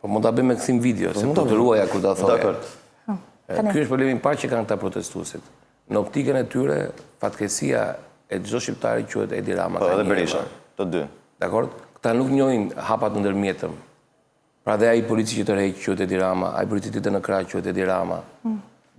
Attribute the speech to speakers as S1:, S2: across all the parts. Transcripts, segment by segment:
S1: Po mund ta bëjmë me kthim video, se të ruaja kur ta thoja. Ky është problemi i parë që kanë këta protestuesit. Në optikën e tyre, fatkeqësia e çdo shqiptari quhet Edi Rama.
S2: Po, edhe Berisha, të dy.
S1: Dakor? Këta nuk njohin hapat ndërmjetëm. Pra dhe ai polici që tërheq quhet Edi Rama, ai polici që në krah quhet Edi Rama.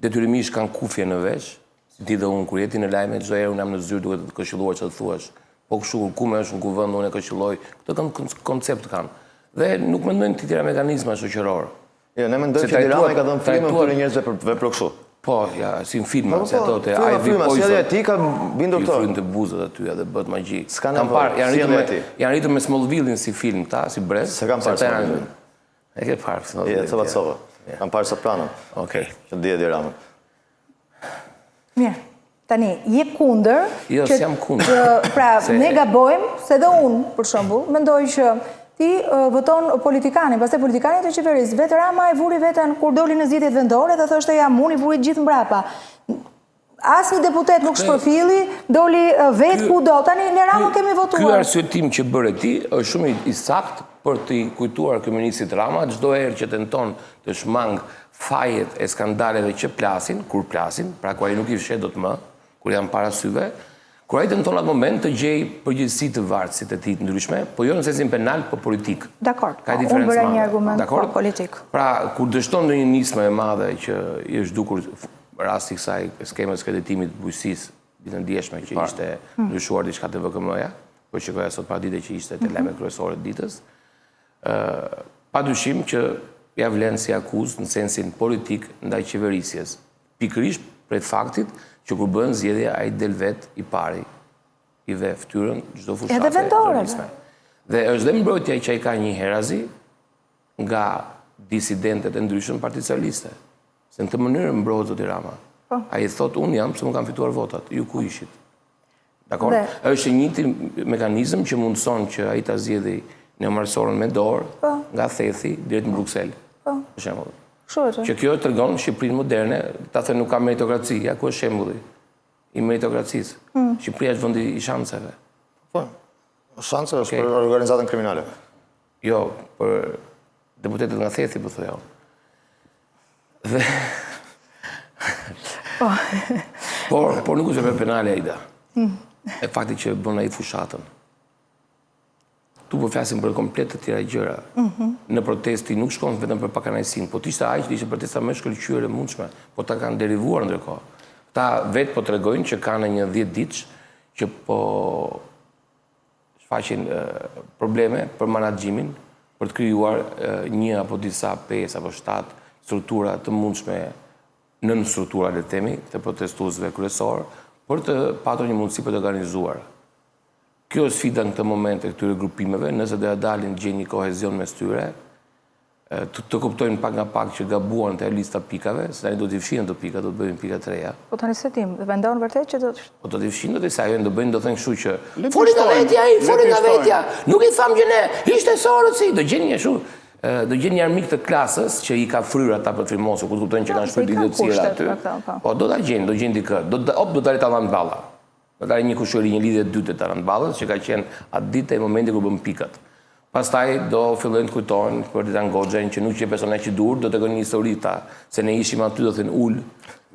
S1: Detyrimisht kanë kufje në vesh, si ti dhe unë kur jeti në lajme çdo herë unë jam në zyrë duke të këshilluar çfarë thuash. Po kështu ku më është në kuvend unë e këshilloj. Këto koncept kanë. Dhe nuk mendojnë të tjera mekanizma shoqëror.
S2: Jo, ne mendojmë që Edi Rama i ka dhënë frymën këtyre njerëzve për vepro kështu.
S1: Po, ja, si në filma, se thotë,
S2: ai frymën, si edhe ti ka bindur këto.
S1: Frymën të buzët aty edhe bëhet magji.
S2: S'ka nevojë.
S1: Janë rritur me Smallville-in si film ta, si brez.
S2: Se kam parë Smallville.
S1: E ke parë
S2: Smallville. Je, Covacova. Kam parë Sopranon.
S1: Okej.
S2: Që di Edi Rama.
S3: Mirë. Tani, je kundër.
S1: Jo, s'jam kundër.
S3: Pra, ne gabojmë, se dhe unë, për shembull, mendoj që ti voton politikanin, pastaj politikanit të qeverisë. Vetë Rama e vuri veten kur doli në zgjedhjet vendore dhe thoshte jam unë i vuri gjithë mbrapa. Asnjë deputet nuk shpërfilli, doli vetë kudo. Tani ne Rama kemi votuar.
S1: Ky arsyetim që bëre ti është shumë i saktë për t'i kujtuar kryeministit Rama çdo herë që tenton të shmang fajet e skandaleve që plasin, kur plasin, pra kur ai nuk i fshet dot më, kur janë para syve. Kur ai tenton atë moment të gjej përgjegjësi të varësit e tij të ndryshme, po jo në sensin penal, po politik.
S3: Dakor.
S1: Ka diferencë.
S3: Unë bëra një argument politik.
S1: Pra, kur dështon ndonjë nismë e madhe që i është dukur rasti kësaj skemës kreditimit të bujqësisë ditë ndjeshme që ishte ndryshuar diçka te VKM-ja, po shikoja sot paradite që ishte te lajmet kryesore të ditës. Padyshim që ja vlen si akuzë në sensin politik ndaj qeverisjes. Pikërisht për faktit që kur bën zgjedhje ai del vet i pari, i ve fytyrën çdo fushate.
S3: Edhe vendore.
S1: Dhe është dhe mbrojtja që ai ka një herazi nga disidentet e ndryshëm Partisë Socialiste. Se në të mënyrë mbrohet zoti Rama. Ai thot unë jam se më kanë fituar votat, ju ku ishit. Dakor? Është një njëjti mekanizëm që mundson që ai ta zgjedhë neomarsorën me dorë nga Thethi drejt në Bruksel. Për shembull. Që kjo tregon Shqipërinë moderne, ta thënë nuk ka meritokraci, ja ku është shembulli i meritokracisë. Shqipëria është vendi i shanseve.
S2: Po. Shanse është për organizatën kriminale.
S1: Jo, për deputetët nga Thethi, po thoya. Dhe por nuk është për penale Aida. E fakti që bën ai fushatën. Tu po flasim për komplet të tjera gjëra. Në protesti nuk shkon vetëm për pakanajsinë, po ishte aq që ishte protesta më shkëlqyer e mundshme, po ta kanë derivuar ndërkohë. Ta vetë po tregojnë që kanë një 10 ditë që po shfaqin probleme për menaxhimin, për të krijuar një apo disa 5 apo 7 struktura të mundshme nën struktura le të themi të protestuesve kryesor, për të patur një mundësi për të organizuar. Kjo është sfida në këtë moment e këtyre grupimeve, nëse do ja dalin gjejnë një kohezion mes tyre, të kuptojnë pak nga pak që gabuan te lista pikave, se tani do t'i fshihen ato pika, do të bëjnë pika të reja.
S3: Po tani se tim, vendon vërtet që do të
S1: Po do t'i fshihen do të sa do bëjnë do thënë kështu që foli nga vetja, nuk i tham që ne, ishte sorësi, do gjenë një kështu, do gjenë një armik të klasës që i ka fryrë ata për të frymosur, kur kuptojnë që kanë shpërtit idiotësira aty. Po do ta gjenë dikë, do dalë ta dhanë balla. Do dalë një kushëri, një lidhje dytë të Tarantballës, që ka qenë atë ditë e momenti kur bën pikat. Pastaj do fillojnë të kujtohen për Titan Goxhen që nuk që personazh i dur, do të kenë një histori ta, se ne ishim aty do thënë ul